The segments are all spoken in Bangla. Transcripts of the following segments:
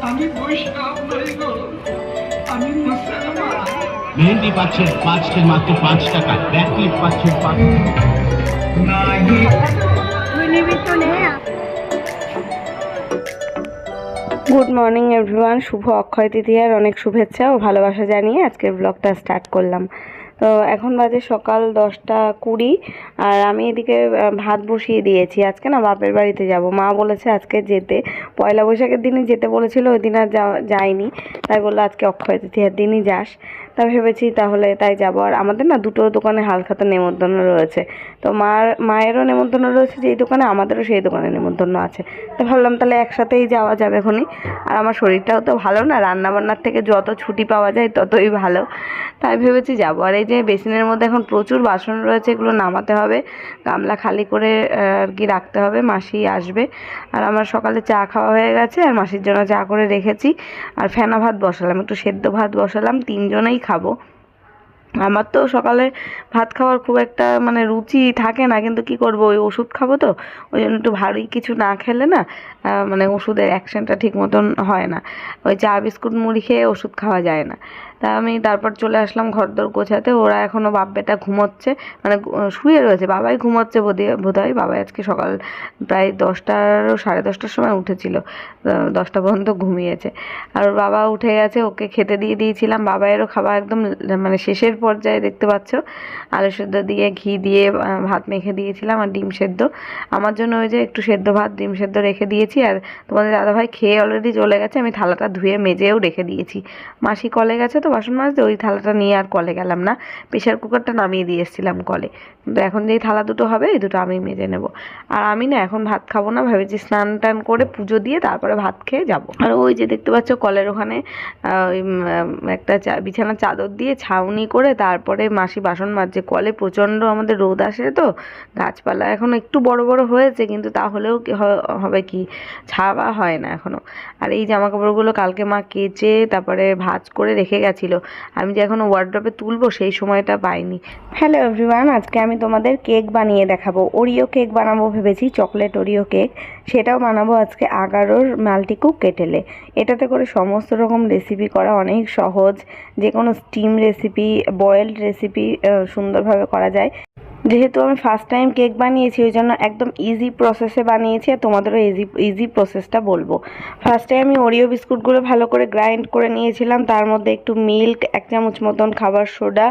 আমি বৈষ্ণব নই গো, আমি মুসলমান। মেহেন্দি পাচ্ছেন 5 মাত্র 5 টাকা, ব্যাকলিপ পাচ্ছেন 5। গুড মর্নিং এভরিওয়ান, শুভ অক্ষয় তৃতীয়ার অনেক শুভেচ্ছা ও ভালোবাসা জানিয়ে আজকের ব্লগটা স্টার্ট করলাম। তো এখন বাজে সকাল 10টা 20 আর আমি এদিকে ভাত বসিয়ে দিয়েছি। আজকে না বাপের বাড়িতে যাব, মা বলেছে আজকে যেতে, পয়লা বৈশাখের দিনই যেতে বলেছিল, ওই দিন আর যাইনি, তাই বললো আজকে অক্ষয় তৃতীয়ার দিনই যাস। তা ভেবেছি তাহলে তাই যাব। আর আমাদের না দুটো দোকানে হালখাতা নেমন্তন্ন রয়েছে, তো মায়েরও নেমন্তন্ন রয়েছে যেই দোকানে, আমাদেরও সেই দোকানে নেমন্তন্ন আছে। তো ভাবলাম তাহলে একসাথেই যাওয়া যাবে এখনই। আর আমার শরীরটাও তো ভালো না, রান্নাবান্নার থেকে যত ছুটি পাওয়া যায় ততই ভালো, তাই ভেবেছি যাবো। আর এই যে বেসিনের মধ্যে এখন প্রচুর বাসন রয়েছে, এগুলো নামাতে হবে, গামলা খালি করে আর কি রাখতে হবে, মাসি আসবে। আর আমার সকালে চা খাওয়া হয়ে গেছে, আর মাসির জন্য চা করে রেখেছি। আর ফেনা ভাত বসালাম, একটু সেদ্ধ ভাত বসালাম, 3জনেই খাবো। আমার তো সকালে ভাত খাওয়ার খুব একটা মানে রুচি থাকে না, কিন্তু কি করব, ওই ওষুধ খাবো তো, ওই জন্য একটু ভারী কিছু না খেলে না মানে ওষুধের অ্যাকশনটা ঠিক মতন হয় না। ওই চা বিস্কুট মুড়ি খেয়ে ওষুধ খাওয়া যায় না। তা আমি তারপর চলে আসলাম ঘরদোর গোছাতে। ওরা এখনও বাপ বেটা ঘুমোচ্ছে, মানে শুয়ে রয়েছে, বাবাই ঘুমোচ্ছে বোধহয়। বাবাই আজকে সকাল প্রায় 10টার 10:30টার সময় উঠেছিল, 10টা পর্যন্ত ঘুমিয়েছে। আর ওর বাবা উঠে গেছে, ওকে খেতে দিয়ে দিয়েছিলাম। বাবাইয়েরও খাওয়া একদম মানে শেষের পর্যায়ে, দেখতে পাচ্ছ আলু সেদ্ধ দিয়ে ঘি দিয়ে ভাত মেখে দিয়েছিলাম, আর ডিম সেদ্ধ। আমার জন্য ওই যে একটু সেদ্ধ ভাত ডিম সেদ্ধ রেখে দিয়েছি। আর তোমাদের দাদাভাই খেয়ে অলরেডি চলে গেছে, আমি থালাটা ধুয়ে মেজেও রেখে দিয়েছি। মাসি কলে গেছে তো বাসন মাজতে, ওই থালাটা নিয়ে আর কলে গেলাম না, প্রেশার কুকারটা নামিয়ে দিয়ে এসেছিলাম কলে। কিন্তু এখন যেই থালা দুটো হবে এই দুটো আমি মেজে নেব। আর আমি না এখন ভাত খাবো না, ভেবেছি স্নান টান করে পুজো দিয়ে তারপরে ভাত খেয়ে যাব। আর ওই যে দেখতে পাচ্ছ কলের ওখানে ওই একটা বিছানার চাদর দিয়ে ছাউনি করে তারপরে মাসি বাসন মাজছে। কলে প্রচণ্ড আমাদের রোদ আসে তো, গাছপালা এখন একটু বড় বড় হয়েছে, কিন্তু তাহলেও হবে কি, ছাওয়া হয় না এখনো। আর এই জামা কাপড়গুলো কালকে মা কেচে তারপরে ভাঁজ করে রেখে গেছিলো, আমি যে এখনো ওয়ার্ড্রপে তুলবো সেই সময়টা পাইনি। হ্যালো এভরিওয়ান, আজকে আমি তোমাদের কেক বানিয়ে দেখাবো। ওরিও কেক বানাবো ভেবেছি, চকলেট ওরিও কেক, সেটাও বানাবো আজকে 11 মাল্টিকুক কেটেলে। এটাতে করে সমস্ত রকম রেসিপি করা অনেক সহজ, যে কোনো স্টিম রেসিপি, বয়েলড রেসিপি সুন্দরভাবে করা যায়। যেহেতু আমি ফার্স্ট টাইম কেক বানিয়েছি, ওই জন্য একদম ইজি প্রসেসে বানিয়েছি, আর তোমাদেরও ইজি প্রসেসটা বলবো। ফার্স্টে আমি ওরিও বিস্কুটগুলো ভালো করে গ্রাইন্ড করে নিয়েছিলাম, তার মধ্যে একটু মিল্ক, 1 চামচ মতন খাবার সোডা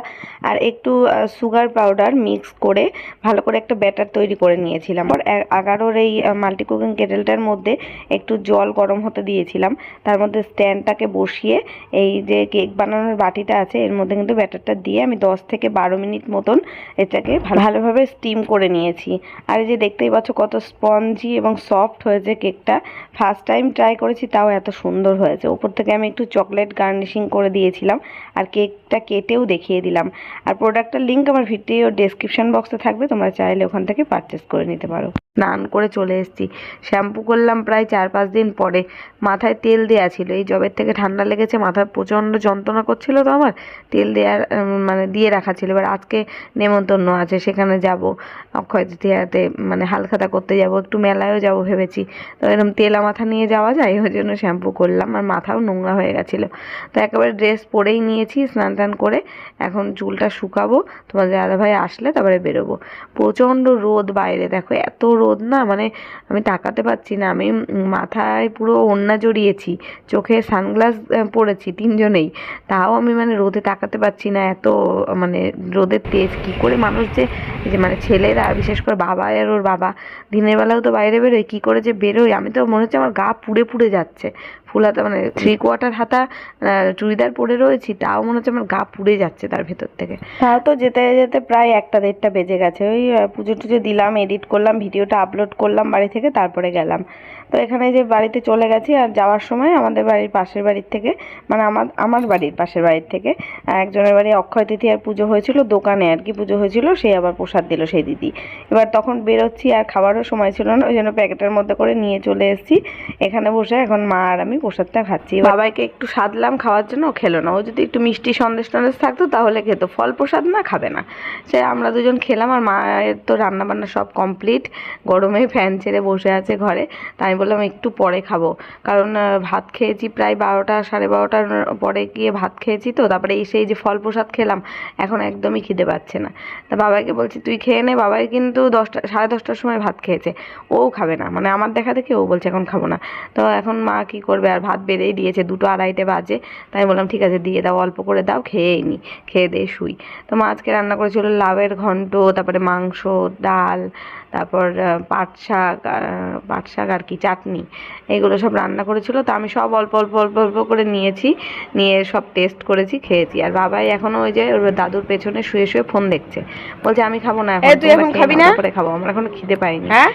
আর একটু সুগার পাউডার মিক্স করে ভালো করে একটা ব্যাটার তৈরি করে নিয়েছিলাম। আর 11 এই মাল্টি কুকিং কেটেলটার মধ্যে একটু জল গরম হতে দিয়েছিলাম, তার মধ্যে স্ট্যান্ডটাকে বসিয়ে এই যে কেক বানানোর বাটিটা আছে এর মধ্যে কিন্তু ব্যাটারটা দিয়ে আমি 10 থেকে 12 মিনিট মতন এটাকে ভালোভাবে স্টিম করে নিয়েছি। আর এই যে দেখতেই পাচ্ছ কত স্পঞ্জি এবং সফট হয়েছে কেকটা। ফার্স্ট টাইম ট্রাই করেছি, তাও এত সুন্দর হয়েছে। উপর থেকে আমি একটু চকলেট গার্নিশিং করে দিয়েছিলাম, আর কেকটা কেটেও দেখিয়ে দিলাম। আর প্রোডাক্টের লিঙ্ক আমার ভিডিও ডেসক্রিপশন বক্সে থাকবে, তোমরা চাইলে ওখান থেকে পারচেস করে নিতে পারো। স্নান করে চলে এসেছি, শ্যাম্পু করলাম প্রায় 4-5 দিন পরে। মাথায় তেল দেওয়া ছিল, এই জবের থেকে ঠান্ডা লেগেছে, মাথায় প্রচণ্ড যন্ত্রণা করছিল, তো আমার তেল দেওয়ার মানে দিয়ে রাখা ছিল। এবার আজকে নেমন্তন্ন আছে, সেখানে যাব অক্ষয় তৃতীয়াতে, মানে হালখাতা করতে যাব, একটু মেলায়ও যাব ভেবেছি। তো এরকম তেলা মাথা নিয়ে যাওয়া যায়, ওই জন্য শ্যাম্পু করলাম, আর মাথাও নোংরা হয়ে গেছিলো। তো একেবারে ড্রেস পরেই নিয়েছি, স্নান টান করে এখন চুলটা শুকাবো, তোমাদের দাদাভাই আসলে তারপরে বেরোবো। প্রচণ্ড রোদ বাইরে, দেখো এত রোদ না, মানে আমি তাকাতে পারছি না। আমি মাথায় পুরো ওড়না জড়িয়েছি, চোখে সানগ্লাস পরেছি 3জনেই, তাও আমি মানে রোদে তাকাতে পারছি না, এত মানে রোদের তেজ। কী করে মানুষ যে মানে ছেলেরা, বিশেষ করে বাবা আর ওর বাবা দিনের বেলাও তো বাইরে বেরোয়, কী করে যে বেরোয়, আমি তো মনে হচ্ছে আমার গা পুড়ে পুড়ে যাচ্ছে। ফুল হাতা মানে 3/4 হাতা চুড়িদার পরে রয়েছি, তাও মনে হচ্ছে আমার গা পুড়ে যাচ্ছে তার ভেতর থেকে। তাও তো যেতে যেতে প্রায় 1টা-1:30টা বেজে গেছে। ওই পুজো টুজো দিলাম, এডিট করলাম, ভিডিওটা আপলোড করলাম বাড়ি থেকে, তারপরে গেলাম। তো এখানে যে বাড়িতে চলে গেছি, আর যাওয়ার সময় আমাদের বাড়ির পাশের বাড়ির থেকে, মানে আমার বাড়ির পাশের বাড়ির থেকে একজনের বাড়ি অক্ষয় তৃতীয়ার পুজো হয়েছিল, দোকানে আর কি পুজো হয়েছিল, সেই আবার প্রসাদ দিল সেই দিদি। এবার তখন বেরোচ্ছি, আর খাবারও সময় ছিল না, ওই জন্য প্যাকেটের মধ্যে করে নিয়ে চলে এসেছি। এখানে বসে এখন মা আর আমি প্রসাদটা খাচ্ছি। বাবাইকে একটু সাধলাম খাওয়ার জন্য, ও খেলো না। ও যদি একটু মিষ্টি সন্দেশ টন্দেশ থাকতো তাহলে খেতো, ফল প্রসাদ না খাবে না। সে আমরা দুজন খেলাম। আর মায়ের তো রান্নাবান্না সব কমপ্লিট, গরমে ফ্যান ছেড়ে বসে আছে ঘরে। তাই আমি বললাম একটু পরে খাবো, কারণ ভাত খেয়েছি প্রায় 12টা 12:30টার পরে গিয়ে ভাত খেয়েছি। তো তারপরে এই যে ফল প্রসাদ খেলাম, এখন একদমই খিদে পাচ্ছে না। তা বাবাইকে বলছি তুই খেয়ে নে। বাবাই কিন্তু 10টা 10:30টার সময় ভাত খেয়েছে, ও খাবে না, মানে আমার দেখা দেখে ও বলছে এখন খাবো না। তো এখন মা কি করবে, আর ভাত বেড়েই দিয়েছে, 2টো 2:30 বাজে। তাই বললাম ঠিক আছে দিয়ে দাও, অল্প করে দাও, খেয়েই নি, খেয়ে দিয়ে শুই। তো মা আজকে রান্না করেছিল লাউয়ের ঘন্ট, তারপরে মাংস, ডাল, তারপর পাট শাক আর কি চাটনি, এগুলো সব রান্না করেছিল। তো আমি সব অল্প অল্প অল্প অল্প করে নিয়েছি, নিয়ে সব টেস্ট করেছি, খেয়েছি। আর বাবাই এখনো ওই যে ওর দাদুর পেছনে শুয়ে শুয়ে ফোন দেখছে, বলছে আমি খাবো না, এখন তুই এখন খাবি না, পরে খাবো, আমরা এখনো খিদে পাইনি। হ্যাঁ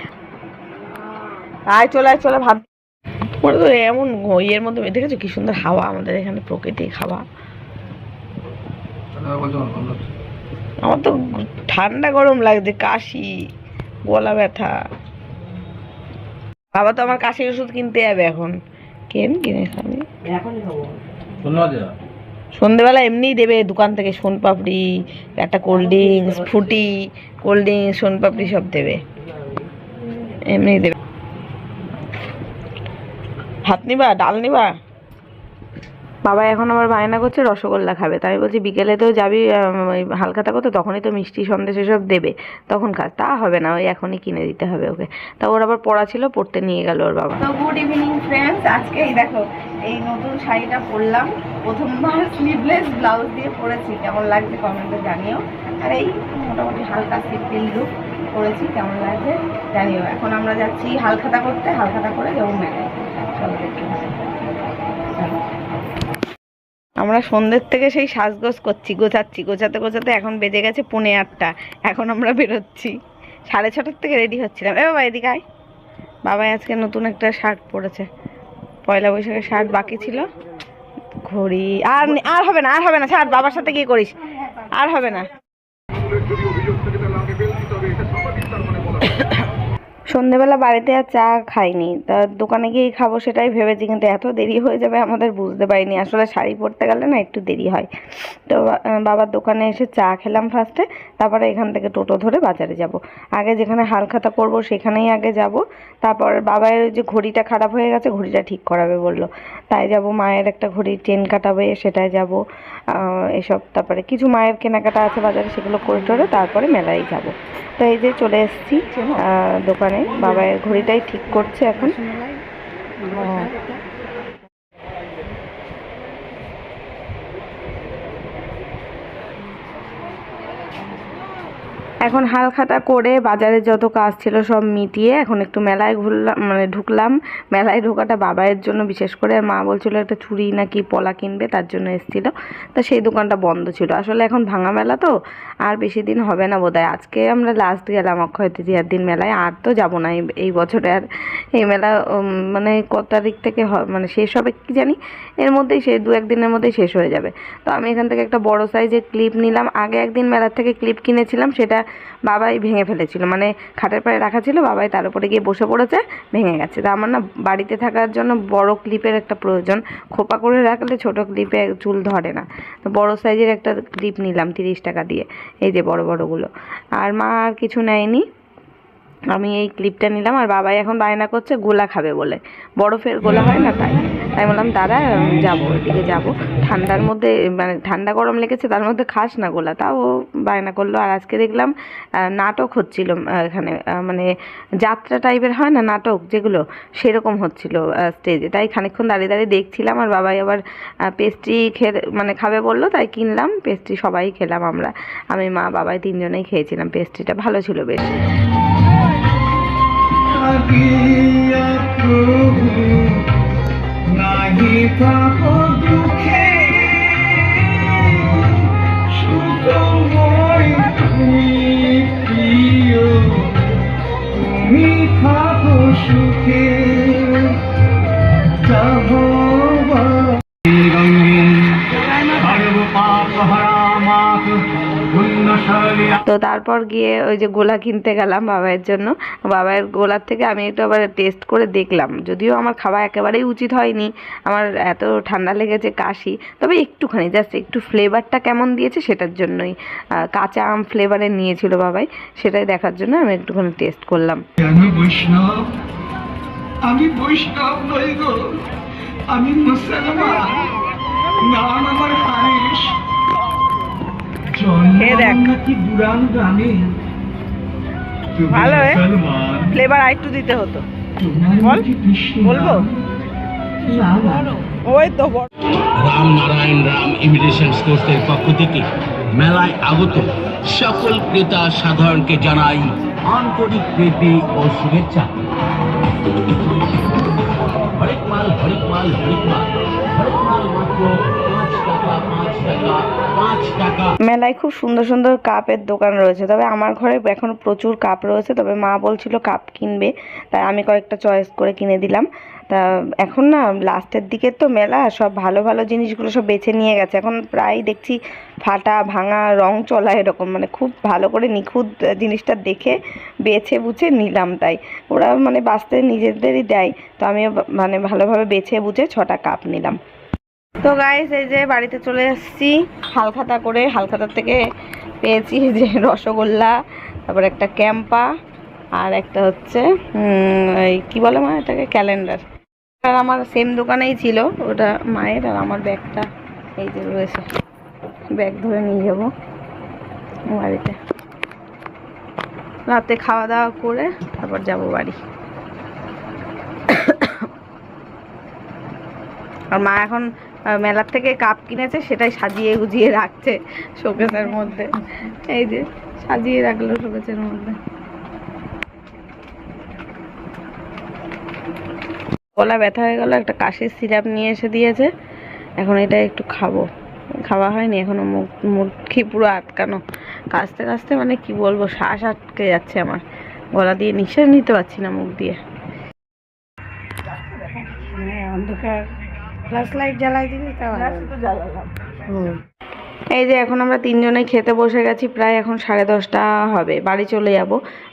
আয় চলে ভাত। ওরা তো এমন ইয়ের মধ্যে দেখেছো কি সুন্দর হাওয়া, আমাদের এখানে প্রকৃতিক হাওয়া। আমার তো ঠান্ডা গরম লাগছে, কাশি, গলা ব্যথা। বাবা তো আমার কাশির ওষুধ কিনতে যাবে এখন। কিনে খাবি? এখনই খাবো। সন্ধ্যেবেলা এমনিই দেবে দোকান থেকে, সোনপাপড়ি, একটা cold drinks, Frooti, cold drinks, sonpapdi সব দেবে, এমনিই দেবে। ভাত নিবা, ডাল নিবা? বাবা এখন আবার বায়না করছে রসগোল্লা খাবে। তাই আমি বলছি বিকেলে তো যাবি হালখাতা করতে, তখনই তো মিষ্টি সন্দেশ এসব দেবে, তখন খাস। তা হবে না, ওই এখনই কিনে দিতে হবে ওকে। তা ওর আবার পড়া ছিল, পড়তে নিয়ে গেল ওর বাবা। তো গুড ইভিনিং ফ্রেন্ডস, আজকে এই দেখো এই নতুন শাড়িটা পরলাম, প্রথমবার স্লিভলেস ব্লাউজ দিয়ে পরেছি। কেমন লাগছে কমেন্টে জানিও। আর এই মোটামুটি হালকা সিম্পল লুক করেছি, কেমন লাগছে জানিও। এখন আমরা যাচ্ছি হালখাতা করতে, হালখাতা করে যাবো মেলায়। চলো দেখি। আমরা সন্ধ্যের থেকে সেই সাজগোজ করছি, গোছাতে এখন বেজে গেছে 8:45। এখন আমরা বেরোচ্ছি, 6:30 থেকে রেডি হচ্ছিলাম। বাবা এদিকে আয়। বাবাই আজকে নতুন একটা শার্ট পরেছে, পয়লা বৈশাখের শার্ট বাকি ছিল। ঘড়ি আর হবে না ছাড়, বাবার সাথে কি করিস, আর হবে না। সন্ধেবেলা বাড়িতে আর চা খাইনি, তা দোকানে গিয়েই খাবো সেটাই ভেবেছি, কিন্তু এত দেরি হয়ে যাবে আমাদের বুঝতে পারিনি। আসলে শাড়ি পরতে গেলে না একটু দেরি হয়। তো বাবার দোকানে এসে চা খেলাম ফার্স্টে, তারপরে এখান থেকে টোটো ধরে বাজারে যাব। আগে যেখানে হালখাতা করবো সেখানেই আগে যাব। তারপর বাবার যে ঘড়িটা খারাপ হয়ে গেছে, ঘড়িটা ঠিক করাবে বললো, তাই যাব। মায়ের একটা ঘড়ির চেন কাটাবে, সেটাই যাব। এসব তারপরে কিছু মায়ের কেনাকাটা আছে বাজারে, সেগুলো করে টোরে তারপরে মেলায় যাব। তো এই যে চলে এসেছি দোকানে, বাবার ঘড়িটাই ঠিক করছে এখন। এখন হালখাতা করে বাজারে যত কাজ ছিল সব মিটিয়ে এখন একটু মেলায় ঘুরলাম, মানে ঢুকলাম। মেলায় ঢোকাটা বাবাইয়ের জন্য বিশেষ করে, আর মা বলছিল একটা চুড়ি নাকি পলা কিনবে, তার জন্য এসেছিলো। তা সেই দোকানটা বন্ধ ছিল। আসলে এখন ভাঙা মেলা তো, আর বেশি দিন হবে না বোধহয়। আজকে আমরা লাস্ট গেলাম অক্ষয় তৃতীয়ার দিন মেলায়, আর তো যাবো না এই বছরে। আর এই মেলা মানে কত তারিখ থেকে মানে শেষ হবে কি জানি, এর মধ্যেই সে 2-1 দিনের মধ্যেই শেষ হয়ে যাবে। তো আমি এখান থেকে একটা বড় সাইজের ক্লিপ নিলাম। আগে একদিন মেলার থেকে ক্লিপ কিনেছিলাম, সেটা বাবাই ভেঙে ফেলেছিল, মানে খাটের পায়ে রাখা ছিল, বাবাই তার উপরে গিয়ে বসে পড়েছে, ভেঙে গেছে। তা আমার না বাড়িতে থাকার জন্য বড় ক্লিপের একটা প্রয়োজন, খোপা করে রাখলে ছোট ক্লিপে চুল ধরে না। তো বড় সাইজের একটা ক্লিপ নিলাম 30 টাকা দিয়ে, এই যে বড়গুলো। আর মা আর কিছু নেয়নি, আমি এই ক্লিপটা নিলাম। আর বাবাই এখন বায়না করছে গোলা খাবে বলে, বরফের গোলা হয় না, তাই বললাম দাঁড়া যাবো, এদিকে যাবো। ঠান্ডার মধ্যে মানে ঠান্ডা গরম লেগেছে, তার মধ্যে খাস না গোলা, তাও বায়না করলো। আর আজকে দেখলাম নাটক হচ্ছিল এখানে, মানে যাত্রা টাইপের হয় না নাটক যেগুলো, সেরকম হচ্ছিল স্টেজে। তাই খানিকক্ষণ দাঁড়িয়ে দেখছিলাম। আর বাবাই আবার পেস্ট্রি মানে খাবে বললো, তাই কিনলাম পেস্ট্রি, সবাই খেলাম আমরা, আমি মা বাবাই 3জনেই খেয়েছিলাম। পেস্ট্রিটা ভালো ছিল বেশ। সর্বপাপ হরা মাত পুণ্যশালিয়া তো তারপর গিয়ে ওই যে গোলা কিনতে গেলাম বাবাইয়ের জন্য। বাবাইয়ের গোলার থেকে আমি একটু আবার টেস্ট করে দেখলাম, যদিও আমার খাওয়া একেবারেই উচিত হয়নি, আমার এত ঠান্ডা লেগেছে কাশি, তবে একটুখানি জাস্ট একটু ফ্লেভারটা কেমন দিয়েছে সেটার জন্যই, কাঁচা আম ফ্লেভারের নিয়েছিল বাবাই, সেটাই দেখার জন্য আমি একটুখানি টেস্ট করলাম। আমি বৈষ্ণব, আমি বৈষ্ণব নই গো, আমি মুসলমান, নাম আমার হারিস। খেয়ে দেখ। কি দুরান গানে ভালো, মুসলমান, ফ্লেভার আরেকটু দিতে হতো। তোমার বল, কি কৃষ্ণ বলবো? না না ওই তো রাম নারায়ণ রাম ইমিটেশন স্টোর্সের পক্ষ থেকে মেলায় আগত সকল ক্রেতা সাধারণকে জানাই আন্তরিক প্রীতি ও শুভেচ্ছা। হরেক মাল হরেক মাল হরেক মাল হরেক মাল মাত্র 5 টাকা 5 টাকা 5 টাকা। মেলায় খুব সুন্দর সুন্দর কাপের দোকান রয়েছে, তবে আমার ঘরে এখন প্রচুর কাপ রয়েছে, তবে মা বলছিল কাপ কিনবে, তাই আমি কয়েকটা চয়েস করে কিনে দিলাম। তা এখন না লাস্টের দিকে তো মেলা, সব ভালো ভালো জিনিসগুলো সব বেছে নিয়ে গেছে, এখন প্রায় দেখছি ফাটা ভাঙা রং চলা এরকম, মানে খুব ভালো করে নিখুঁত জিনিসটা দেখে বেছে বুঝে নিলাম। তাই ওরা মানে বাঁচতে নিজেদেরই দেয়, তো আমিও মানে ভালোভাবে বেছে বুঝে 6টা কাপ নিলাম। তো গাইস, এই যে বাড়িতে চলে এসেছি হালখাতা করে। হালখাতার থেকে পেয়েছি যে রসগোল্লা, তারপর একটা ক্যাম্পা, আর একটা হচ্ছে এই কী বলে মা এটাকে, ক্যালেন্ডার। আর আমার সেম দোকানেই ছিল, ওটা মায়ের, আর আমার ব্যাগটা এই যে রয়েছে, ব্যাগ ধরে নিয়ে যাবো বাড়িতে। রাতে খাওয়া দাওয়া করে তারপর যাব বাড়ি। আর মা এখন মেলার থেকে কাপ কিনেছে, সেটাই সাজিয়ে গুজিয়ে রাখছে শোকেসের মধ্যে। এই যে সাজিয়ে রাখলো শোকেসের মধ্যে। গলা ব্যথা হয়ে গেল, একটা কাশির সিরাপ নিয়ে এসে দিয়েছে, এখন এটা একটু খাবো। খাওয়া হয়নি এখনো, মুখি পুরো আটকানো, কাশতে কাশতে মানে কি বলবো, শ্বাস আটকে যাচ্ছে আমার, গলা দিয়ে নিঃশ্বাস নিতে পারছি না মুখ দিয়ে। অন্ধকার ফ্ল্যাশ লাইট জ্বালাই দিলি, এই যে এখন আমরা 3 জনে খেতে বসে গেছি, প্রায় এখন 10:30টা হবে, বাড়ি চলে যাব।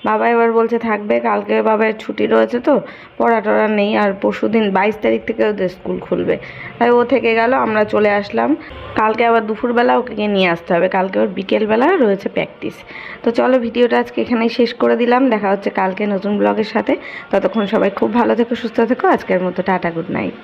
বাবা এবার বলছে থাকবে, কালকে বাবার ছুটি রয়েছে, তো পড়া টড়া নেই, আর পরশুদিন 22 তারিখ থেকে ওদের স্কুল খুলবে, তাই ও থেকে গেল, আমরা চলে আসলাম। কালকে আবার দুপুরবেলা ওকে নিয়ে আসতে হবে, কালকে ওর বিকেলবেলা রয়েছে প্র্যাকটিস। তো চলো ভিডিওটা আজকে এখানেই শেষ করে দিলাম, দেখা হচ্ছে কালকে নতুন ব্লগের সাথে। ততক্ষণ সবাই খুব ভালো থেকো, সুস্থ থেকো, আজকের মতো টাটা, গুড নাইট।